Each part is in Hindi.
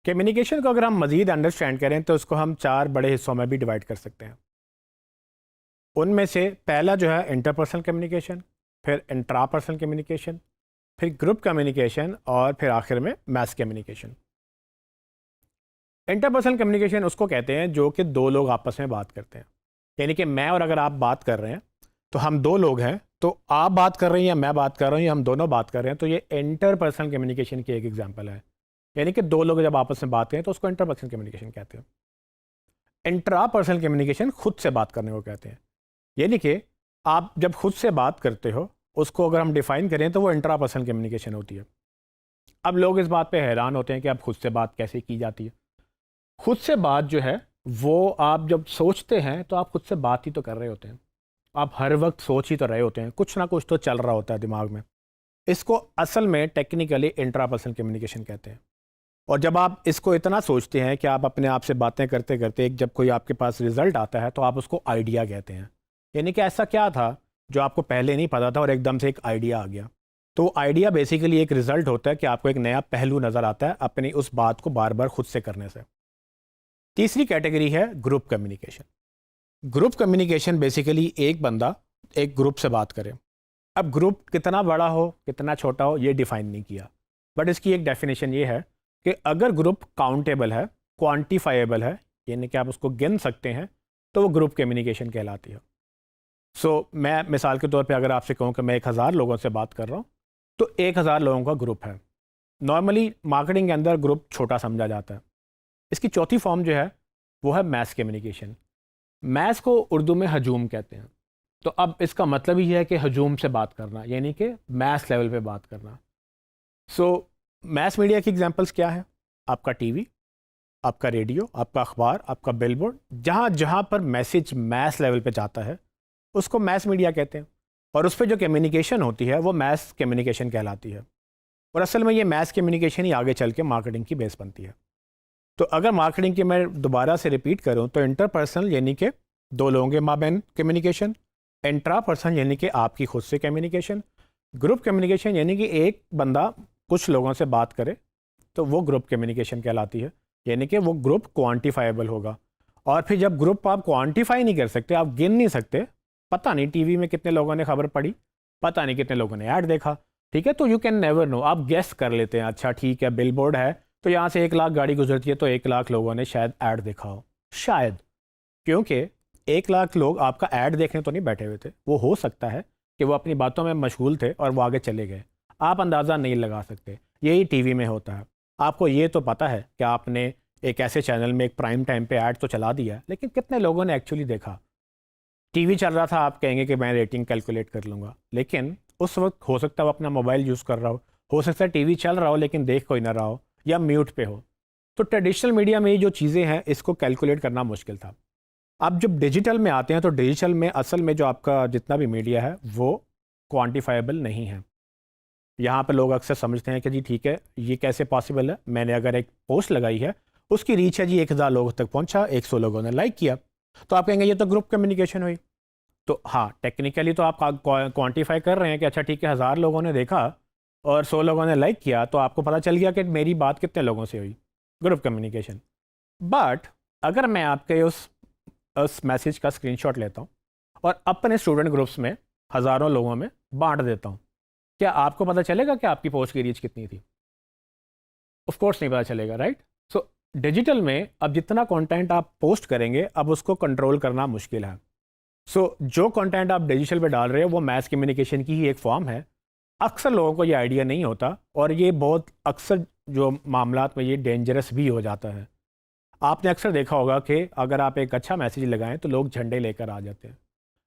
कम्युनिकेशन को अगर हम मज़ीद अंडरस्टैंड करें तो उसको हम 4 बड़े हिस्सों में भी डिवाइड कर सकते हैं। उनमें से पहला जो है इंटरपर्सनल कम्युनिकेशन, फिर इंट्रापर्सनल कम्युनिकेशन, फिर ग्रुप कम्युनिकेशन और फिर आखिर में मैस कम्युनिकेशन। इंटरपर्सनल कम्युनिकेशन उसको कहते हैं जो कि दो लोग आपस में बात करते हैं। यानी कि मैं और अगर आप बात कर रहे हैं तो हम दो लोग हैं, तो आप बात कर रहे हैं या मैं बात कर रहा हूँ या हम दोनों बात कर रहे हैं, तो ये इंटरपर्सनल कम्युनिकेशन की एक एग्जांपल है। यानी कि दो लोग जब आपस में बात करें तो उसको इंटरपर्सनल कम्युनिकेशन कहते हैं। इंट्रापर्सनल कम्युनिकेशन खुद से बात करने को कहते हैं। यानी कि आप जब खुद से बात करते हो, उसको अगर हम डिफाइन करें तो वो इंट्रापर्सनल कम्युनिकेशन होती है। अब लोग इस बात पे हैरान होते हैं कि अब खुद से बात कैसे की जाती है। खुद से बात जो है वो आप जब सोचते हैं तो आप खुद से बात ही तो कर रहे होते हैं। आप हर वक्त सोच ही तो रहे होते हैं, कुछ ना कुछ तो चल रहा होता है दिमाग में। इसको असल में टेक्निकली इंट्रापर्सनल कम्युनिकेशन कहते हैं। और जब आप इसको इतना सोचते हैं कि आप अपने आप से बातें करते करते एक जब कोई आपके पास रिजल्ट आता है तो आप उसको आइडिया कहते हैं। यानी कि ऐसा क्या था जो आपको पहले नहीं पता था और एकदम से एक आइडिया आ गया। तो आइडिया बेसिकली एक रिजल्ट होता है कि आपको एक नया पहलू नज़र आता है अपनी उस बात को बार बार खुद से करने से। तीसरी कैटेगरी है group communication. Group communication basically एक बंदा एक ग्रुप से बात करे। अब ग्रुप कितना बड़ा हो कितना छोटा हो ये डिफाइन नहीं किया, बट इसकी एक डेफिनेशन ये है कि अगर ग्रुप काउंटेबल है, क्वांटिफाइबल है, यानी कि आप उसको गिन सकते हैं, तो वो ग्रुप कम्युनिकेशन कहलाती है। मैं मिसाल के तौर पे अगर आपसे कहूँ कि मैं 1000 लोगों से बात कर रहा हूँ तो 1000 लोगों का ग्रुप है। नॉर्मली मार्केटिंग के अंदर ग्रुप छोटा समझा जाता है। इसकी चौथी फॉर्म जो है वो है मैस कम्युनिकेशन। मैस को उर्दू में हजूम कहते हैं। तो अब इसका मतलब ही है कि हजूम से बात करना, यानी कि मैस लेवल पे बात करना। मैस मीडिया की एग्जांपल्स क्या है? आपका टीवी, आपका रेडियो, आपका अखबार, आपका बिलबोर्ड, जहाँ जहाँ पर मैसेज मैस लेवल पे जाता है उसको मैस मीडिया कहते हैं। और उस पर जो कम्युनिकेशन होती है वो मैस कम्युनिकेशन कहलाती है। और असल में ये मैस कम्युनिकेशन ही आगे चल के मार्केटिंग की बेस बनती है। तो अगर मार्केटिंग की मैं दोबारा से रिपीट करूँ तो इंटरपर्सनल यानी कि दो लोगों के माबैन कम्युनिकेशन, इंट्रापर्सनल यानी कि आपकी खुद से कम्युनिकेशन, ग्रुप कम्युनिकेशन यानी कि एक बंदा कुछ लोगों से बात करे तो वो ग्रुप कम्युनिकेशन कहलाती है। यानी कि वो ग्रुप क्वांटिफाइबल होगा। और फिर जब ग्रुप आप क्वांटिफाई नहीं कर सकते, आप गिन नहीं सकते, पता नहीं टीवी में कितने लोगों ने खबर पढ़ी, पता नहीं कितने लोगों ने ऐड देखा, ठीक है, तो यू कैन नेवर नो। आप गेस कर लेते हैं, अच्छा ठीक है बिलबोर्ड है तो यहाँ से 1 लाख गाड़ी गुजरती है तो 1 लाख लोगों ने शायद ऐड देखा हो, शायद। क्योंकि 1 लाख लोग आपका ऐड देखने तो नहीं बैठे हुए थे, वो हो सकता है कि वो अपनी बातों में मशगूल थे और वो आगे चले गए। आप अंदाज़ा नहीं लगा सकते। यही टीवी में होता है। आपको ये तो पता है कि आपने एक ऐसे चैनल में एक प्राइम टाइम पे ऐड तो चला दिया, लेकिन कितने लोगों ने एक्चुअली देखा? टीवी चल रहा था, आप कहेंगे कि मैं रेटिंग कैलकुलेट कर लूँगा, लेकिन उस वक्त हो सकता है वो अपना मोबाइल यूज़ कर रहा हो सकता है टीवी चल रहा हो लेकिन देख कोई ना रहा हो या म्यूट पे हो। तो ट्रेडिशनल मीडिया में ये जो चीज़ें हैं इसको कैलकुलेट करना मुश्किल था। अब जब डिजिटल में आते हैं तो डिजिटल में असल में जो आपका जितना भी मीडिया है वो क्वांटिफाइबल नहीं है। यहाँ पे लोग अक्सर समझते हैं कि जी ठीक है ये कैसे पॉसिबल है, मैंने अगर एक पोस्ट लगाई है उसकी रीच है जी 1000 लोगों तक पहुँचा, 100 लोगों ने लाइक किया, तो आप कहेंगे ये तो ग्रुप कम्युनिकेशन हुई। तो हाँ, टेक्निकली तो आप क्वांटिफाई कर रहे हैं कि अच्छा ठीक है 1000 लोगों ने देखा और 100 लोगों ने लाइक किया, तो आपको पता चल गया कि मेरी बात कितने लोगों से हुई, ग्रुप कम्युनिकेशन। बट अगर मैं आपके उस मैसेज का स्क्रीनशॉट लेता हूँ और अपने स्टूडेंट ग्रुप्स में हज़ारों लोगों में बांट देता हूँ, क्या आपको पता चलेगा कि आपकी पोस्ट की रीच कितनी थी? ऑफ कोर्स नहीं पता चलेगा, राइट? सो डिजिटल में अब जितना कंटेंट आप पोस्ट करेंगे अब उसको कंट्रोल करना मुश्किल है। जो कंटेंट आप डिजिटल पे डाल रहे हो वो मैस कम्युनिकेशन की ही एक फॉर्म है। अक्सर लोगों को ये आइडिया नहीं होता और ये बहुत अक्सर जो मामलात में ये डेंजरस भी हो जाता है। आपने अक्सर देखा होगा कि अगर आप एक अच्छा मैसेज लगाएं तो लोग झंडे लेकर आ जाते हैं,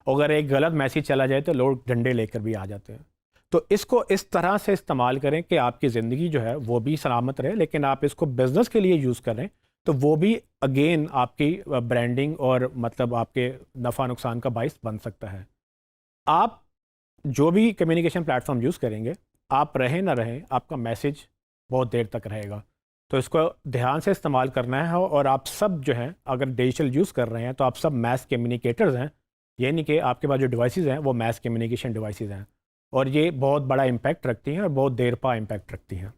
अगर एक गलत मैसेज चला जाए तो लोग डंडे लेकर भी आ जाते हैं। तो इसको इस तरह से इस्तेमाल करें कि आपकी ज़िंदगी जो है वो भी सलामत रहे, लेकिन आप इसको बिज़नेस के लिए यूज़ करें तो वो भी अगेन आपकी ब्रांडिंग और मतलब आपके नफ़ा नुकसान का बाइस बन सकता है। आप जो भी कम्युनिकेशन प्लेटफॉर्म यूज़ करेंगे, आप रहें ना रहें, आपका मैसेज बहुत देर तक रहेगा। तो इसको ध्यान से इस्तेमाल करना है। और आप सब जो हैं अगर डिजिटल यूज़ कर रहे हैं तो आप सब मैस कम्युनिकेटर्स हैं, यानी कि आपके पास जो डिवाइसेस हैं वो मैस कम्युनिकेशन डिवाइसेस हैं और ये बहुत बड़ा इम्पैक्ट रखती हैं और बहुत देर पा इम्पैक्ट रखती हैं।